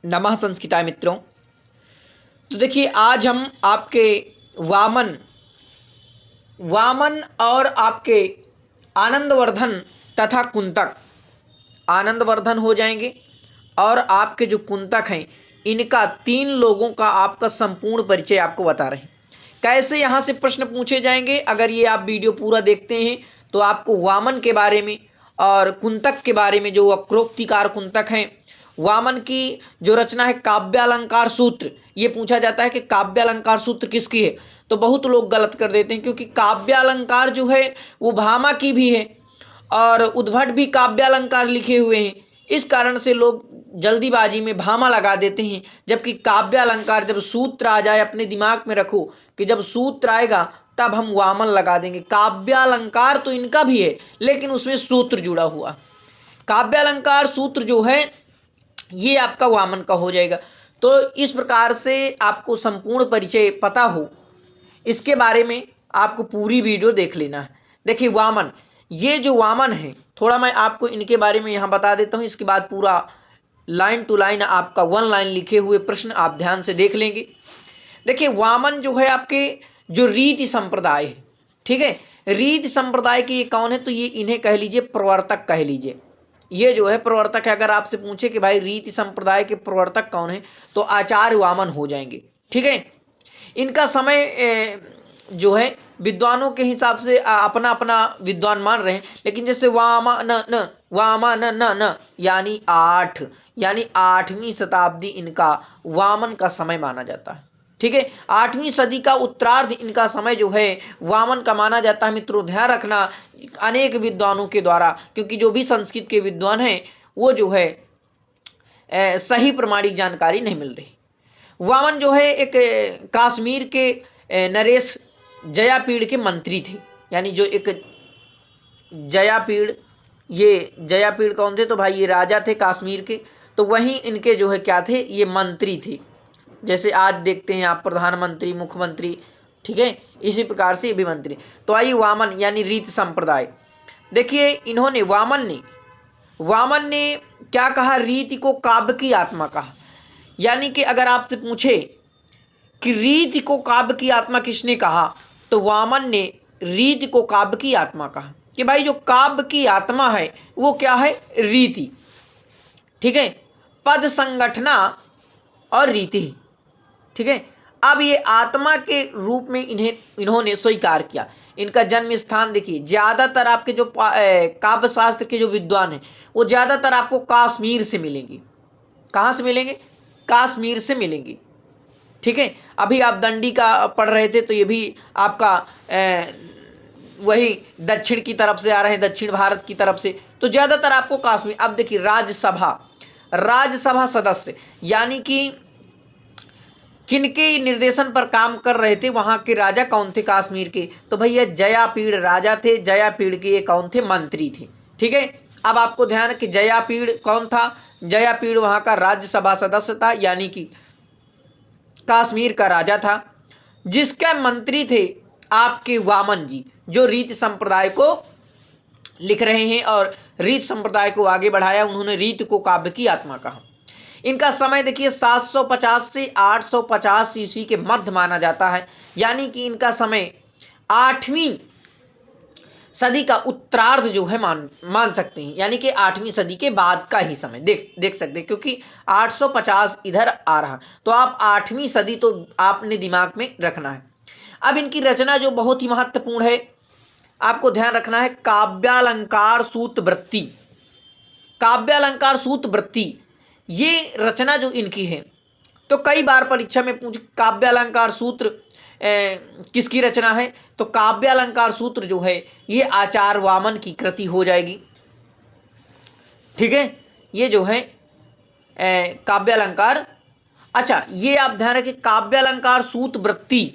नमः संस्कृताय मित्रों। तो देखिए, आज हम आपके वामन वामन और आपके आनंदवर्धन तथा कुंतक, आनंदवर्धन हो जाएंगे और आपके जो कुंतक हैं इनका 3 लोगों का आपका संपूर्ण परिचय आपको बता रहे हैं। कैसे यहाँ से प्रश्न पूछे जाएंगे, अगर ये आप वीडियो पूरा देखते हैं तो आपको वामन के बारे में और कुंतक के बारे में, जो वक्रोक्तिकार कुंतक हैं, वामन की जो रचना है काव्यालंकार सूत्र, ये पूछा जाता है कि काव्यालंकार सूत्र किसकी है। तो बहुत लोग गलत कर देते हैं, क्योंकि काव्यालंकार जो है वो भामा की भी है और उद्भट भी काव्यालंकार लिखे हुए हैं। इस कारण से लोग जल्दीबाजी में भामा लगा देते हैं, जबकि काव्यालंकार जब सूत्र आ जाए, अपने दिमाग में रखो कि जब सूत्र आएगा तब हम वामन लगा देंगे। काव्यालंकार तो इनका भी है, लेकिन उसमें सूत्र जुड़ा हुआ। काव्यालंकार सूत्र जो है ये आपका वामन का हो जाएगा। तो इस प्रकार से आपको संपूर्ण परिचय पता हो, इसके बारे में आपको पूरी वीडियो देख लेना है। देखिए, वामन, ये जो वामन है, थोड़ा मैं आपको इनके बारे में यहाँ बता देता हूँ, इसके बाद पूरा लाइन टू लाइन आपका 1 लाइन लिखे हुए प्रश्न आप ध्यान से देख लेंगे। देखिए, वामन जो है आपके जो रीति संप्रदाय है, ठीक है, रीति संप्रदाय के ये कौन है, तो ये इन्हें कह लीजिए प्रवर्तक कह लीजिए। ये जो है प्रवर्तक है। अगर आपसे पूछे कि भाई रीति संप्रदाय के प्रवर्तक कौन है, तो आचार्य वामन हो जाएंगे, ठीक है। इनका समय जो है विद्वानों के हिसाब से अपना अपना विद्वान मान रहे हैं, लेकिन जैसे वामन न यानी 8, यानी 8वीं शताब्दी इनका वामन का समय माना जाता है, ठीक है। 8वीं सदी का उत्तरार्ध इनका समय जो है वामन का माना जाता है। मित्रों, ध्यान रखना अनेक विद्वानों के द्वारा, क्योंकि जो भी संस्कृत के विद्वान हैं वो जो है सही प्रमाणिक जानकारी नहीं मिल रही। वामन जो है एक कश्मीर के नरेश जयापीड़ के मंत्री थे, यानी जो एक जयापीड़, ये जयापीड़ कौन थे, तो भाई ये राजा थे कश्मीर के। तो वहीं इनके जो है क्या थे, ये मंत्री थे। जैसे आज देखते हैं आप प्रधानमंत्री, मुख्यमंत्री, ठीक है, इसी प्रकार से ये भी मंत्री। तो आइए, वामन यानी रीत संप्रदाय। देखिए, इन्होंने वामन ने क्या कहा, रीति को काव्य की आत्मा कहा। यानी कि अगर आपसे पूछे कि रीति को काव्य की आत्मा किसने कहा, तो वामन ने रीति को काव्य की आत्मा कहा कि भाई जो काव्य की आत्मा है वो क्या है, रीति, ठीक है, पद संगठना और रीति, ठीक है। अब ये आत्मा के रूप में इन्होंने स्वीकार किया। इनका जन्म स्थान देखिए, ज्यादातर आपके जो काव्य शास्त्र के जो विद्वान हैं वो ज्यादातर आपको कश्मीर से मिलेंगे। कहाँ से मिलेंगे, कश्मीर से मिलेंगे, ठीक है। अभी आप दंडी का पढ़ रहे थे, तो ये भी आपका वही दक्षिण की तरफ से आ रहे हैं, दक्षिण भारत की तरफ से, तो ज़्यादातर आपको कश्मीर। अब देखिए, राज्यसभा सदस्य, यानी कि किनके निर्देशन पर काम कर रहे थे, वहाँ के राजा कौन थे कश्मीर के, तो भैया जयापीड़ राजा थे। जयापीड़ के ये कौन थे, मंत्री थे, ठीक है। अब आपको ध्यान है कि जयापीड़ कौन था, जयापीड़ वहाँ का राज्यसभा सदस्य था, यानी कि कश्मीर का राजा था, जिसके मंत्री थे आपके वामन जी, जो रीत संप्रदाय को लिख रहे हैं और रीत संप्रदाय को आगे बढ़ाया। उन्होंने रीत को काव्य की आत्मा कहा। इनका समय देखिए 750 से 850 ईस्वी के मध्य माना जाता है, यानी कि इनका समय 8वीं सदी का उत्तरार्ध जो है मान सकते हैं, यानी कि 8वीं सदी के बाद का ही समय देख सकते हैं, क्योंकि 850 इधर आ रहा, तो आप 8वीं सदी तो आपने दिमाग में रखना है। अब इनकी रचना जो बहुत ही महत्वपूर्ण है, आपको ध्यान रखना है, काव्यालंकार सूत्रवृत्ति। काव्यालंकार सूत्रवृत्ति ये रचना जो इनकी है, तो कई बार परीक्षा में पूछ, काव्यालंकार सूत्र किसकी रचना है, तो काव्यालंकार सूत्र जो है ये आचार्य वामन की कृति हो जाएगी, ठीक है। ये जो है काव्यालंकार। अच्छा, ये आप ध्यान रखिए, काव्यालंकार सूत्रवृत्ति,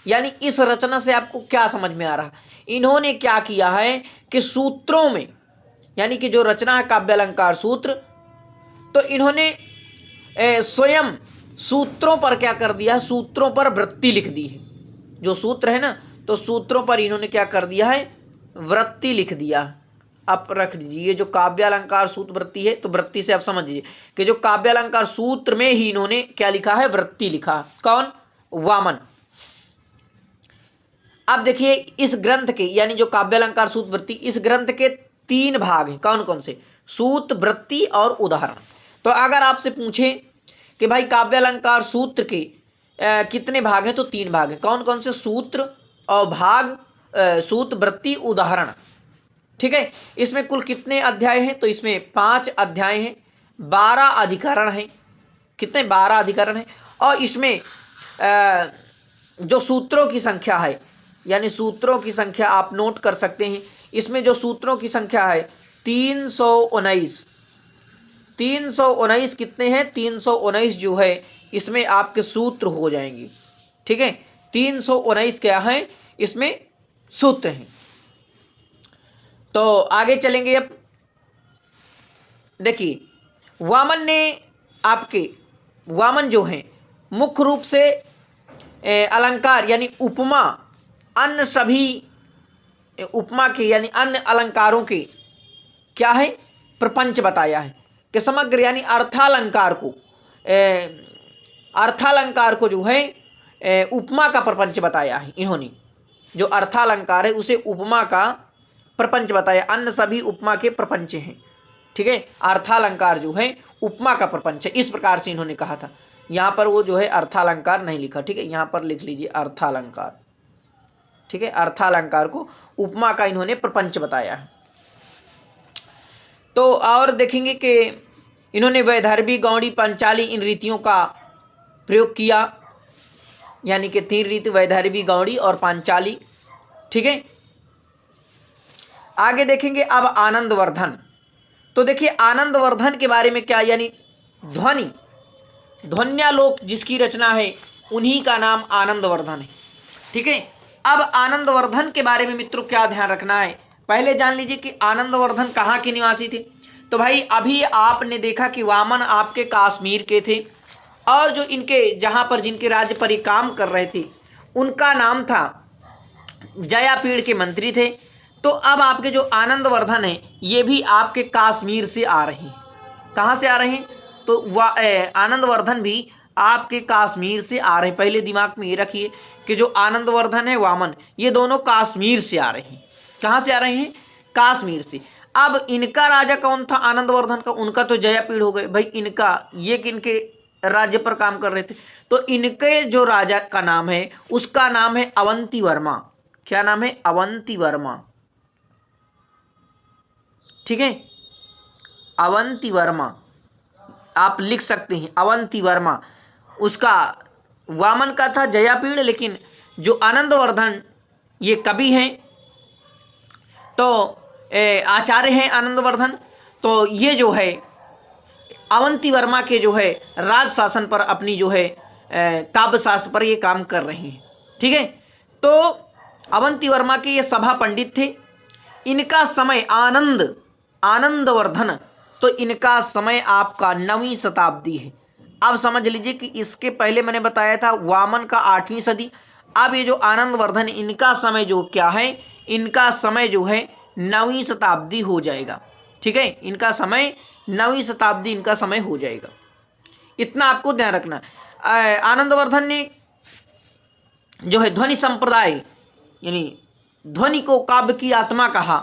यानी इस रचना से आपको क्या समझ में आ रहा, इन्होंने क्या किया है कि सूत्रों में, यानी कि जो रचना है काव्यालंकार सूत्र, तो इन्होंने स्वयं सूत्रों पर क्या कर दिया है, सूत्रों पर वृत्ति लिख दी है। जो सूत्र है ना, तो सूत्रों पर इन्होंने क्या कर दिया है, वृत्ति लिख दिया, आप रख दीजिए। ये जो काव्यालंकार सूत्र वृत्ति है, तो वृत्ति से आप समझ लीजिए कि जो काव्यालंकार सूत्र में ही इन्होंने क्या लिखा है, वृत्ति लिखा। कौन? वामन। अब देखिए इस ग्रंथ के यानी जो काव्यालंकार सूत्र वृत्ति, इस ग्रंथ के 3 भाग हैं। कौन कौन से? सूत्र, वृत्ति और उदाहरण। तो अगर आपसे पूछे कि भाई काव्यालंकार सूत्र के कितने भाग हैं, तो 3 भाग हैं। कौन कौन से? सूत्र और भाग, सूत्र, वृत्ति, उदाहरण। ठीक है। इसमें कुल कितने अध्याय हैं? तो इसमें 5 अध्याय हैं, 12 अधिकरण हैं। कितने? 12 अधिकरण हैं। और इसमें जो सूत्रों की संख्या है, यानी सूत्रों की संख्या आप नोट कर सकते हैं। इसमें जो सूत्रों की संख्या है 319। 319 कितने हैं? 319 जो है इसमें आपके सूत्र हो जाएंगे। ठीक है। 319 क्या है? इसमें सूत्र हैं। तो आगे चलेंगे। अब देखिए वामन जो हैं मुख्य रूप से अलंकार यानी उपमा, अन्य सभी उपमा के यानी अन्य अलंकारों के क्या है? प्रपंच बताया है कि समग्र यानी अर्थालंकार को जो है उपमा का प्रपंच बताया है। इन्होंने जो अर्थालंकार है उसे उपमा का प्रपंच बताया। अन्य सभी उपमा के प्रपंच हैं। ठीक है। अर्थालंकार जो है उपमा का प्रपंच है, इस प्रकार से इन्होंने कहा था। यहाँ पर वो जो है अर्थालंकार नहीं लिखा। ठीक है। यहाँ पर लिख लीजिए अर्थालंकार। ठीक है। अर्थालंकार को उपमा का इन्होंने प्रपंच बताया है। तो और देखेंगे कि इन्होंने वैदर्भी, गौड़ी, पांचाली इन रीतियों का प्रयोग किया, यानी कि 3 रीति, वैदर्भी, गौड़ी और पांचाली। ठीक है। आगे देखेंगे अब आनंदवर्धन। तो देखिए आनंदवर्धन के बारे में क्या, यानी ध्वन्यालोक जिसकी रचना है उन्हीं का नाम आनंदवर्धन है। ठीक है। अब आनंदवर्धन के बारे में मित्रों क्या ध्यान रखना है, पहले जान लीजिए कि आनंदवर्धन कहाँ के निवासी थे। तो भाई अभी आपने देखा कि वामन आपके कश्मीर के थे, और जो इनके जहाँ पर जिनके राज्य पर ये काम कर रहे थे उनका नाम था, जयापीड़ के मंत्री थे। तो अब आपके जो आनंदवर्धन है ये भी आपके कश्मीर से आ रहे हैं। कहाँ से आ रहे हैं? तो आनंदवर्धन भी आपके कश्मीर से आ रहे हैं। पहले दिमाग में ये रखिए कि जो आनंदवर्धन है, वामन, ये दोनों कश्मीर से आ रहे हैं। कहाँ से आ रहे हैं? कश्मीर से। अब इनका राजा कौन था आनंदवर्धन का? उनका तो जयापीड़ हो गए। भाई इनका ये किनके राज्य पर काम कर रहे थे? तो इनके जो राजा का नाम है उसका नाम है अवंती वर्मा। क्या नाम है? अवंती वर्मा। ठीक है। अवंती वर्मा आप लिख सकते हैं, अवंती वर्मा। उसका वामन का था जयापीड़, लेकिन जो आनंदवर्धन ये कवि हैं, तो आचार्य हैं आनंदवर्धन। तो ये जो है अवंती वर्मा के जो है राज शासन पर, अपनी जो है काव्य शास्त्र पर ये काम कर रहे हैं। ठीक है। तो अवंती वर्मा के ये सभा पंडित थे। इनका समय आनंदवर्धन, तो इनका समय आपका 9वीं शताब्दी है। अब समझ लीजिए कि इसके पहले मैंने बताया था वामन का 8वीं सदी। अब ये जो आनंदवर्धन इनका समय जो क्या है, इनका समय जो है 9वीं शताब्दी हो जाएगा। ठीक है। इनका समय 9वीं शताब्दी इनका समय हो जाएगा, इतना आपको ध्यान रखना। आनंदवर्धन ने जो है ध्वनि संप्रदाय यानी ध्वनि को काव्य की आत्मा कहा।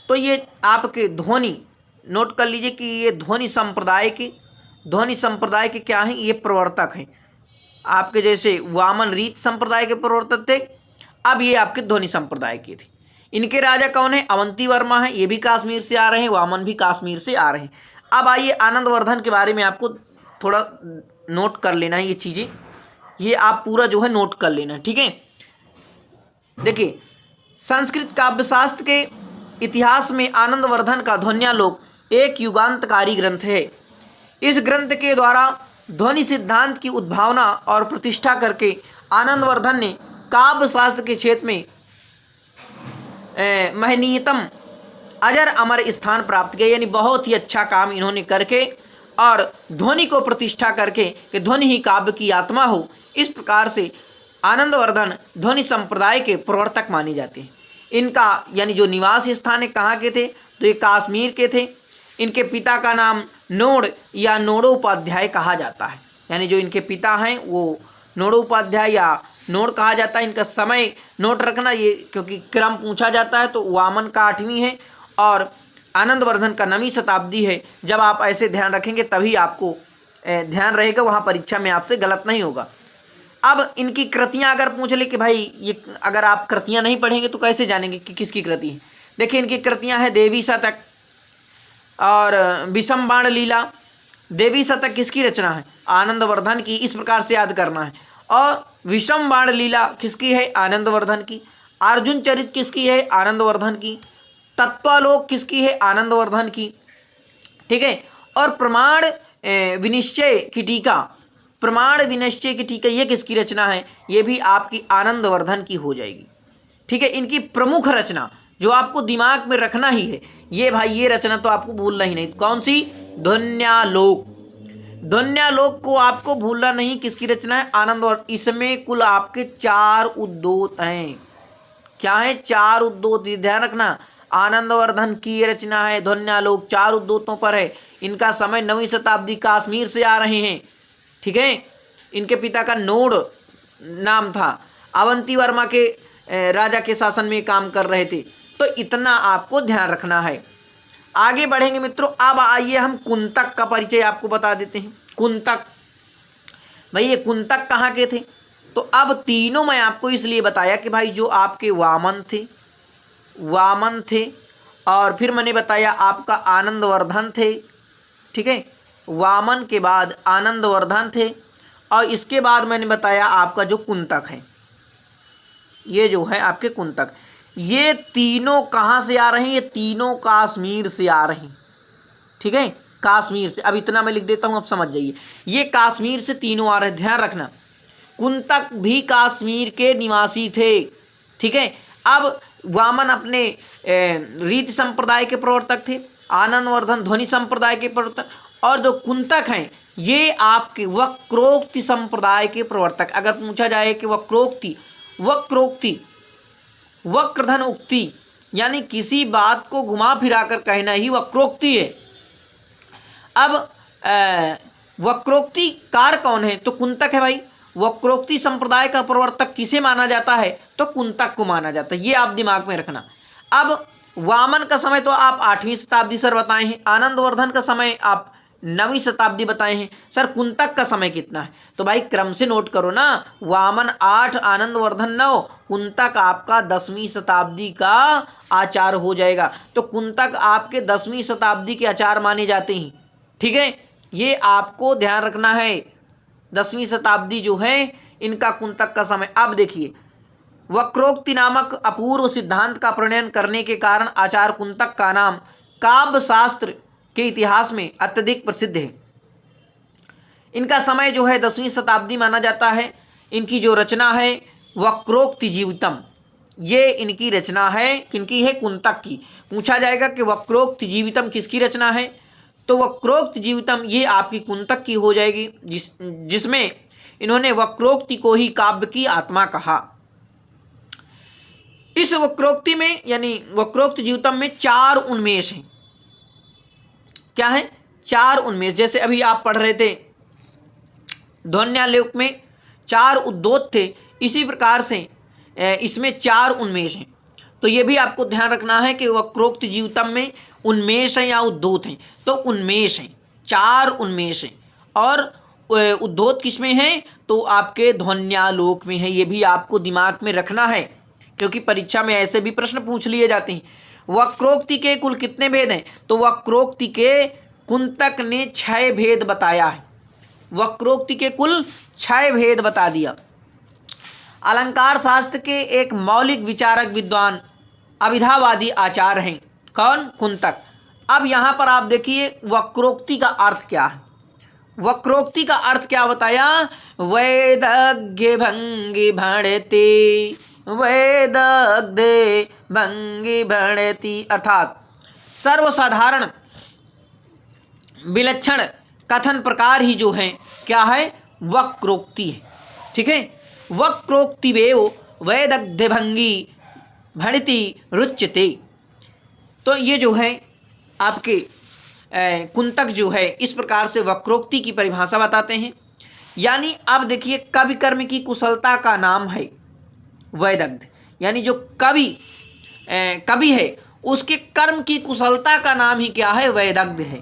तो ये आपके ध्वनि नोट कर लीजिए कि ये ध्वनि संप्रदाय के क्या हैं? ये प्रवर्तक हैं। आपके जैसे वामन रीत संप्रदाय के प्रवर्तक थे, अब ये आपके ध्वनि संप्रदाय के थे। इनके राजा कौन है? अवंती वर्मा है। ये भी कश्मीर से आ रहे हैं, वामन भी कश्मीर से आ रहे हैं। अब आइए आनंदवर्धन के बारे में आपको थोड़ा नोट कर लेना है। ये चीज़ें ये आप पूरा जो है नोट कर लेना है। ठीक है। देखिए संस्कृत काव्यशास्त्र के इतिहास में आनंदवर्धन का ध्वन्यालोक एक युगांतकारी ग्रंथ है। इस ग्रंथ के द्वारा ध्वनि सिद्धांत की उद्भावना और प्रतिष्ठा करके आनंदवर्धन ने काव्य शास्त्र के क्षेत्र में महनीयतम अजर अमर स्थान प्राप्त किया। यानी बहुत ही अच्छा काम इन्होंने करके और ध्वनि को प्रतिष्ठा करके कि ध्वनि ही काव्य की आत्मा हो, इस प्रकार से आनंदवर्धन ध्वनि संप्रदाय के प्रवर्तक माने जाते हैं। इनका यानी जो निवास स्थान है कहाँ के थे? तो ये कश्मीर के थे। इनके पिता का नाम नोड या नोडोपाध्याय कहा जाता है, यानी जो इनके पिता हैं वो नोडोपाध्याय या नोड कहा जाता है। इनका समय नोट रखना ये, क्योंकि क्रम पूछा जाता है। तो वामन का 8वीं है और आनंदवर्धन का 9वीं शताब्दी है। जब आप ऐसे ध्यान रखेंगे तभी आपको ध्यान रहेगा, वहाँ परीक्षा में आपसे गलत नहीं होगा। अब इनकी कृतियाँ अगर पूछ ले कि भाई ये, अगर आप कृतियाँ नहीं पढ़ेंगे तो कैसे जानेंगे कि किसकी कृति है। देखिए इनकी कृतियाँ हैं देवी शतक और विषम बाण लीला। देवी शतक किसकी रचना है? आनंदवर्धन की। इस प्रकार से याद करना है। और विषम बाण लीला किसकी है? आनंदवर्धन की। अर्जुन चरित किसकी है? आनंदवर्धन की। तत्वालोक किसकी है? आनंदवर्धन की। ठीक है। और प्रमाण विनिश्चय की टीका, प्रमाण विनिश्चय की टीका ये किसकी रचना है? ये भी आपकी आनंदवर्धन की हो जाएगी। ठीक है। इनकी प्रमुख रचना जो आपको दिमाग में रखना ही है, ये भाई ये रचना तो आपको भूलना ही नहीं। कौन सी? ध्वन्यालोक। ध्वन्यालोक को आपको भूलना नहीं। किसकी रचना है? आनंदवर्धन। इसमें कुल आपके 4 उद्योत हैं। क्या है? 4 उद्योत, ध्यान रखना। आनंदवर्धन की रचना है ध्वन्यालोक, 4 उद्योतों पर है। इनका समय 9वीं शताब्दी कश्मीर से आ रहे हैं। ठीक है। इनके पिता का नोड नाम था। अवंती वर्मा के राजा के शासन में काम कर रहे थे। तो इतना आपको ध्यान रखना है। आगे बढ़ेंगे मित्रों। अब आइए हम कुंतक का परिचय आपको बता देते हैं। कुंतक, भाई ये कुंतक कहाँ के थे? तो अब तीनों मैं आपको इसलिए बताया कि भाई जो आपके वामन थे और फिर मैंने बताया आपका आनंदवर्धन थे। ठीक है। वामन के बाद आनंदवर्धन थे और इसके बाद मैंने बताया आपका जो कुंतक है, ये जो है आपके कुंतक, ये तीनों कहाँ से आ रहे हैं? ये तीनों कश्मीर से आ रहे हैं। ठीक है। कश्मीर से। अब इतना मैं लिख देता हूँ, अब समझ जाइए। ये कश्मीर से तीनों आ रहे हैं, ध्यान रखना। कुंतक भी कश्मीर के निवासी थे। ठीक है। अब वामन अपने रीति संप्रदाय के प्रवर्तक थे, आनंदवर्धन ध्वनि संप्रदाय के प्रवर्तक, और जो कुंतक हैं ये आपके वक्रोक्ति संप्रदाय के प्रवर्तक। अगर पूछा जाए कि वक्रोक्ति, वक्रधन उक्ति, यानी किसी बात को घुमा फिरा कर कहना ही वक्रोक्ति है। अब वक्रोक्ति कार कौन है? तो कुंतक है भाई। वक्रोक्ति संप्रदाय का प्रवर्तक किसे माना जाता है? तो कुंतक को माना जाता है। ये आप दिमाग में रखना। अब वामन का समय तो आप 8वीं शताब्दी सर बताए हैं, आनंदवर्धन का समय आप 9वीं शताब्दी बताए हैं। सर कुंतक का समय कितना है? तो भाई क्रम से नोट करो ना। वामन 8, आनंदवर्धन 9, कुंतक आपका 10वीं शताब्दी का आचार्य हो जाएगा। तो कुंतक आपके 10वीं शताब्दी के आचार्य माने जाते हैं। ठीक है। ये आपको ध्यान रखना है। 10वीं शताब्दी जो है इनका कुंतक का समय। अब देखिए, वक्रोक्ति नामक अपूर्व सिद्धांत का प्रणयन करने के कारण आचार्य कुंतक का नाम काव्य शास्त्र के इतिहास में अत्यधिक प्रसिद्ध है। इनका समय जो है 10वीं शताब्दी माना जाता है। इनकी जो रचना है वक्रोक्ति जीवितम, ये इनकी रचना है। किनकी है? कुंतक की। पूछा जाएगा कि वक्रोक्ति जीवितम किसकी रचना है? तो वक्रोक्ति जीवितम ये आपकी कुंतक की हो जाएगी, जिसमें इन्होंने वक्रोक्ति को ही काव्य की आत्मा कहा। इस वक्रोक्ति में यानी वक्रोक्ति जीवितम में 4 उन्मेष हैं। क्या है? 4 उन्मेष। जैसे अभी आप पढ़ रहे थे ध्वन्यालोक में 4 उद्योत थे, इसी प्रकार से इसमें 4 उन्मेष हैं। तो ये भी आपको ध्यान रखना है कि वक्रोक्ति जीवितम में उन्मेष हैं या उद्योत हैं। तो उन्मेष हैं, 4 उन्मेष हैं। और उद्योत किस में है? तो आपके ध्वन्यालोक में है। ये भी आपको दिमाग में रखना है, क्योंकि परीक्षा में ऐसे भी प्रश्न पूछ लिए जाते हैं। वक्रोक्ति के कुल कितने भेद हैं? तो वक्रोक्ति के कुंतक ने 6 भेद बताया है। वक्रोक्ति के कुल 6 भेद बता दिया। अलंकार शास्त्र के एक मौलिक विचारक विद्वान अभिधावादी आचार्य हैं। कौन? कुंतक। अब यहाँ पर आप देखिए वक्रोक्ति का अर्थ क्या है। वक्रोक्ति का अर्थ क्या बताया? वेदज्ञ भंगि भणति, वेदज्ञ भंगि भणति, अर्थात सर्वसाधारण विलक्षण कथन प्रकार ही जो है क्या है? वक्रोक्ति है। ठीक है। वक्रोक्तिवेव वेदज्ञ भंगि भणति रुच्यते। तो ये जो है आपके कुंतक जो है इस प्रकार से वक्रोक्ति की परिभाषा बताते हैं। यानी अब देखिए, कवि कर्म की कुशलता का नाम है वैदग्ध। यानी जो कवि है उसके कर्म की कुशलता का नाम ही क्या है? वैदग्ध है,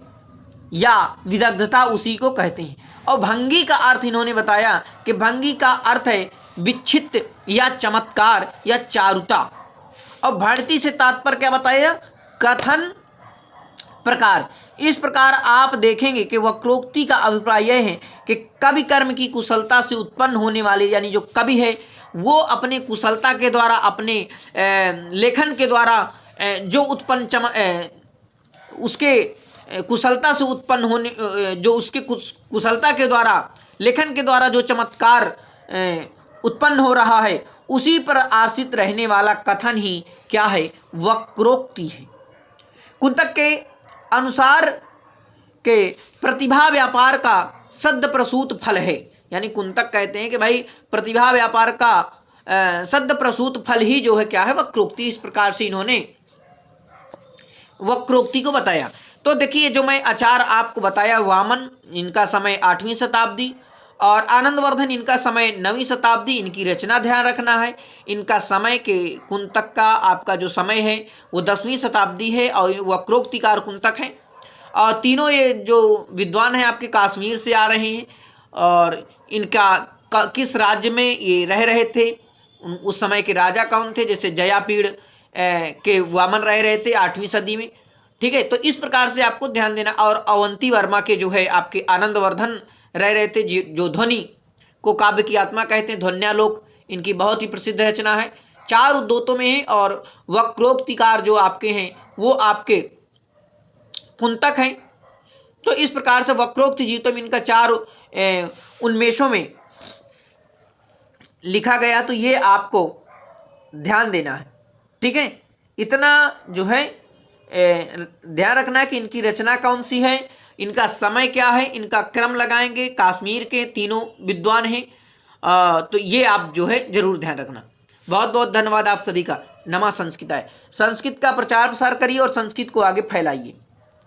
या विदग्धता उसी को कहते हैं। और भंगी का अर्थ इन्होंने बताया कि भंगी का अर्थ है विच्छिन्न या चमत्कार या चारुता। और भड़ती से तात्पर्य क्या बताया? कथन प्रकार। इस प्रकार आप देखेंगे कि वक्रोक्ति का अभिप्राय यह है कि कवि कर्म की कुशलता से उत्पन्न होने वाले, यानी जो कवि है वो अपने कुशलता के द्वारा, अपने लेखन के द्वारा जो उत्पन्न उसके कुशलता से उत्पन्न होने, जो उसके कुशलता के द्वारा, लेखन के द्वारा जो चमत्कार उत्पन्न हो रहा है, उसी पर आश्रित रहने वाला कथन ही क्या है? वक्रोक्ति है। कुंतक के अनुसार के प्रतिभा व्यापार का सद्य प्रसूत फल है। यानी कुंतक कहते हैं कि भाई प्रतिभा व्यापार का सद्य प्रसूत फल ही जो है क्या है? वक्रोक्ति। इस प्रकार से इन्होंने वक्रोक्ति को बताया। तो देखिए, जो मैं आचार आपको बताया, वामन इनका समय 8वीं शताब्दी और आनंदवर्धन इनका समय 9वीं शताब्दी। इनकी रचना ध्यान रखना है। इनका समय के कुंतक का आपका जो समय है वो 10वीं शताब्दी है और वक्रोक्तिकार कुंतक हैं। और तीनों ये जो विद्वान हैं आपके कश्मीर से आ रहे हैं। और इनका किस राज्य में ये रह रहे थे, उस समय के राजा कौन थे? जैसे जयापीड़ के वामन रह रहे थे 8वीं सदी में। ठीक है, तो इस प्रकार से आपको ध्यान देना। और अवंती वर्मा के जो है आपके आनंदवर्धन रह रहे थे, जो ध्वनि को काव्य की आत्मा कहते हैं। ध्वन्यालोक इनकी बहुत ही प्रसिद्ध रचना है, 4 उद्योतों में है। और वक्रोक्तिकार जो आपके हैं वो आपके कुंतक हैं। तो इस प्रकार से वक्रोक्ति जीवितम में इनका 4 उन्मेषों में लिखा गया। तो ये आपको ध्यान देना है। ठीक है, इतना जो है ध्यान रखना है कि इनकी रचना कौन सी है, इनका समय क्या है, इनका क्रम लगाएंगे। कश्मीर के तीनों विद्वान हैं। तो ये आप जो है जरूर ध्यान रखना। बहुत बहुत धन्यवाद आप सभी का। नमः संस्कृताय। संस्कृत का प्रचार प्रसार करिए और संस्कृत को आगे फैलाइए।